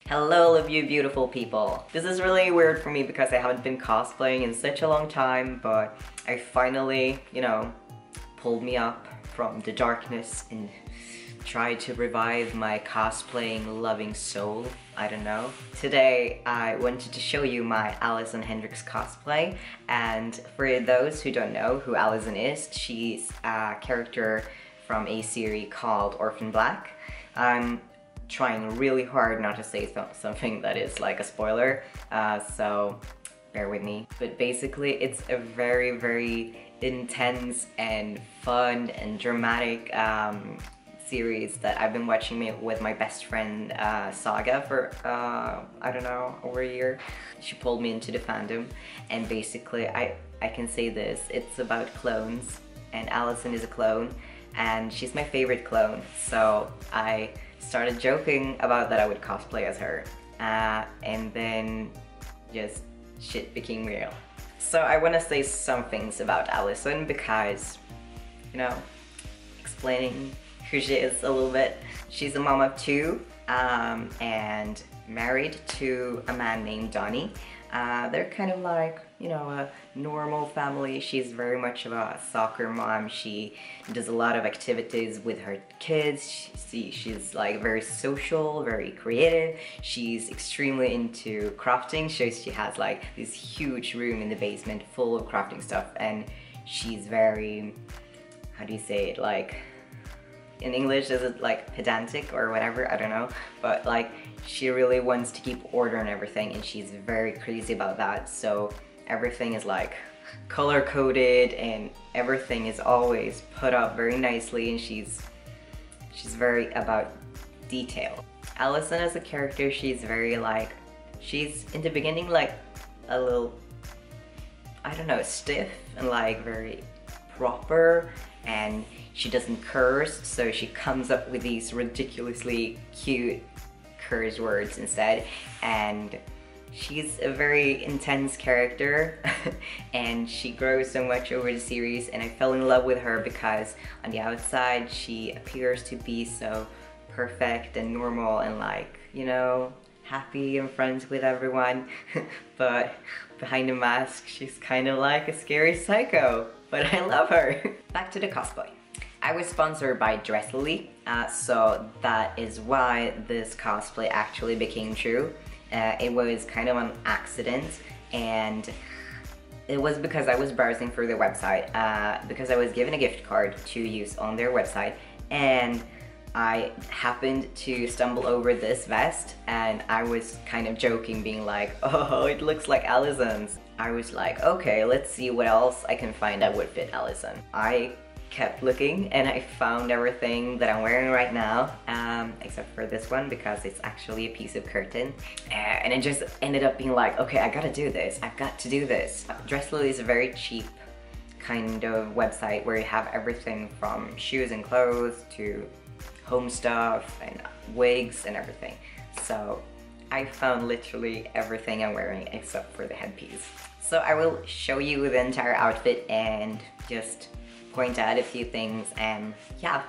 Hello, all of you beautiful people. This is really weird for me because I haven't been cosplaying in such a long time, but I finally, pulled me up from the darkness and tried to revive my cosplaying loving soul. I don't know. Today, I wanted to show you my Alison Hendrix cosplay, and for those who don't know who Alison is, she's a character from a series called Orphan Black. I'm trying really hard not to say something that is like a spoiler, so bear with me. But basically it's a very, very intense and fun and dramatic series that I've been watching with my best friend Saga for, I don't know, over a year. She pulled me into the fandom, and basically I can say this, it's about clones, and Alison is a clone, and she's my favorite clone, so I started joking about that I would cosplay as her, and then just shit became real. So I want to say some things about Alison because, explaining who she is a little bit. She's a mom of two, and married to a man named Donnie. They're kind of like, a normal family. She's very much of a soccer mom. She does a lot of activities with her kids. She's like very social, very creative. She's extremely into crafting. She has like this huge room in the basement full of crafting stuff, and she's very, how do you say it, like, in English, is it like pedantic or whatever? I don't know. But like, she really wants to keep order on everything, and she's very crazy about that. So everything is like color coded, and everything is always put up very nicely, and she's very about detail. Alison as a character, she's very like, she's in the beginning like a little, I don't know, stiff and like very proper, and she doesn't curse, so she comes up with these ridiculously cute curse words instead, and she's a very intense character and she grows so much over the series, and I fell in love with her because on the outside she appears to be so perfect and normal and like, happy and friends with everyone, but behind the mask she's kind of like a scary psycho, but I love her. Back to the cosplay. I was sponsored by DressLily, so that is why this cosplay actually became true. It was kind of an accident, and it was because I was browsing through their website, because I was given a gift card to use on their website, and I happened to stumble over this vest, and I was kind of joking, being like, oh, it looks like Alison's. I was like, okay, let's see what else I can find that would fit Alison. I kept looking, and I found everything that I'm wearing right now, except for this one because it's actually a piece of curtain, and it just ended up being like, okay, I gotta do this, I've got to do this. DressLily is a very cheap kind of website where you have everything from shoes and clothes to home stuff and wigs and everything. So I found literally everything I'm wearing except for the headpiece. So I will show you the entire outfit and just point out a few things, and yeah.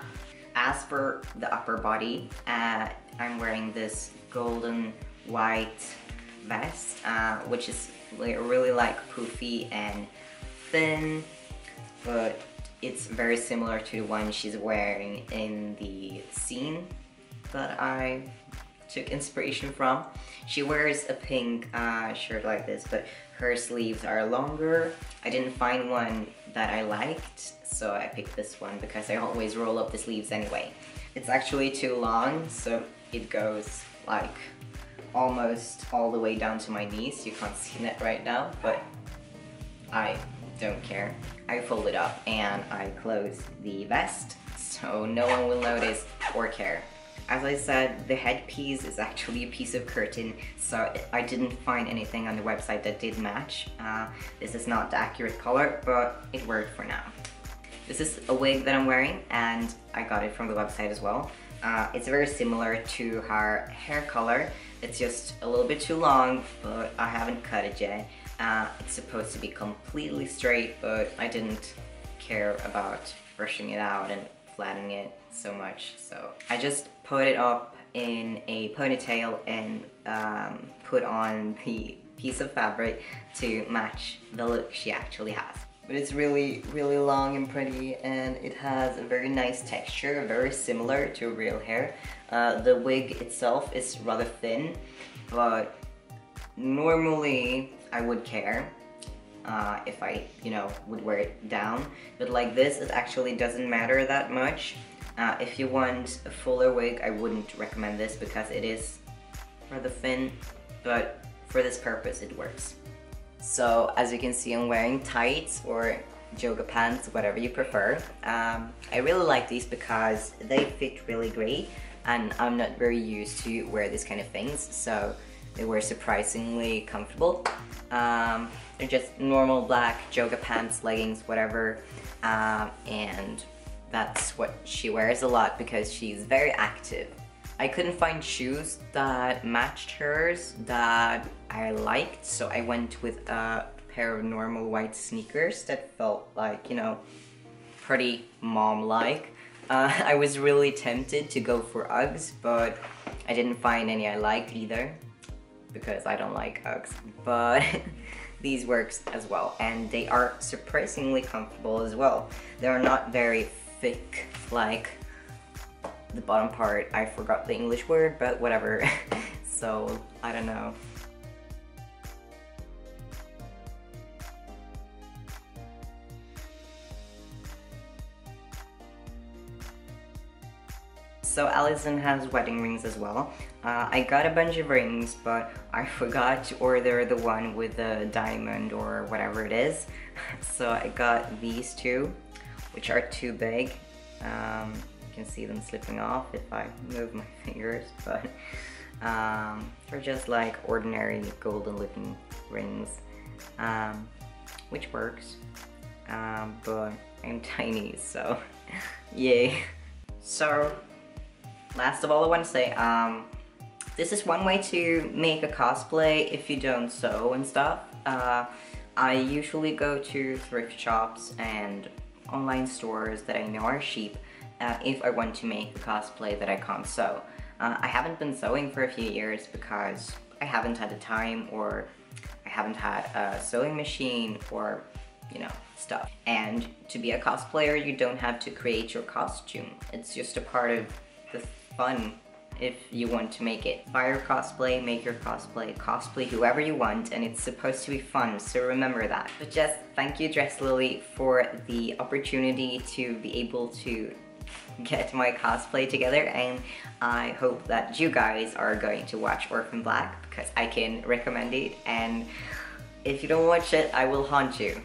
As for the upper body, I'm wearing this golden white vest, which is really like poofy and thin, but it's very similar to the one she's wearing in the scene that I took inspiration from. She wears a pink shirt like this, but her sleeves are longer. I didn't find one that I liked, so I picked this one because I always roll up the sleeves anyway. It's actually too long, so it goes like almost all the way down to my knees. You can't see that right now, but I don't care. I fold it up and I close the vest so no one will notice or care. As I said, the headpiece is actually a piece of curtain, so I didn't find anything on the website that did match. This is not the accurate color, but it worked for now. This is a wig that I'm wearing, and I got it from the website as well. It's very similar to her hair color. It's just a little bit too long, but I haven't cut it yet. It's supposed to be completely straight, but I didn't care about brushing it out and flattening it so much, so I just put it up in a ponytail and put on the piece of fabric to match the look she actually has. But it's really long and pretty, and it has a very nice texture, very similar to real hair. The wig itself is rather thin, but normally I would care if I, would wear it down. But like this, it actually doesn't matter that much. If you want a fuller wig, I wouldn't recommend this because it is rather thin, but for this purpose it works. So as you can see, I'm wearing tights or yoga pants, whatever you prefer. I really like these because they fit really great, and I'm not very used to wear these kind of things, so they were surprisingly comfortable. They're just normal black yoga pants, leggings, whatever, and that's what she wears a lot because she's very active. I couldn't find shoes that matched hers that I liked, so I went with a pair of normal white sneakers that felt like, pretty mom-like. I was really tempted to go for Uggs, but I didn't find any I liked either because I don't like Uggs, but these works as well, and they are surprisingly comfortable as well. They're not very thick like the bottom part. I forgot the English word, but whatever. So I don't know. So Alison has wedding rings as well. I got a bunch of rings, but I forgot to order the one with the diamond or whatever it is. So I got these two, which are too big. You can see them slipping off if I move my fingers, but they're just like ordinary golden looking rings, which works, but I'm tiny, so yay. So last of all, I want to say, this is one way to make a cosplay if you don't sew and stuff. I usually go to thrift shops and online stores that I know are cheap if I want to make a cosplay that I can't sew. I haven't been sewing for a few years because I haven't had the time, or I haven't had a sewing machine, or stuff. And to be a cosplayer, you don't have to create your costume. It's just a part of the fun if you want to make it. Buy your cosplay, make your cosplay, cosplay whoever you want, and it's supposed to be fun, so remember that. But just thank you, DressLily, for the opportunity to be able to get my cosplay together, and I hope that you guys are going to watch Orphan Black because I can recommend it, and if you don't watch it, I will haunt you.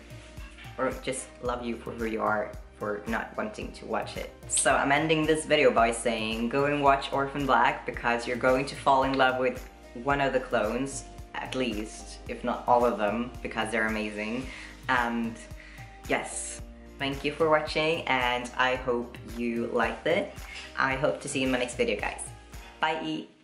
Or just love you for who you are for not wanting to watch it. So I'm ending this video by saying go and watch Orphan Black because you're going to fall in love with one of the clones, at least, if not all of them, because they're amazing. And yes, thank you for watching, and I hope you liked it. I hope to see you in my next video, guys. Bye!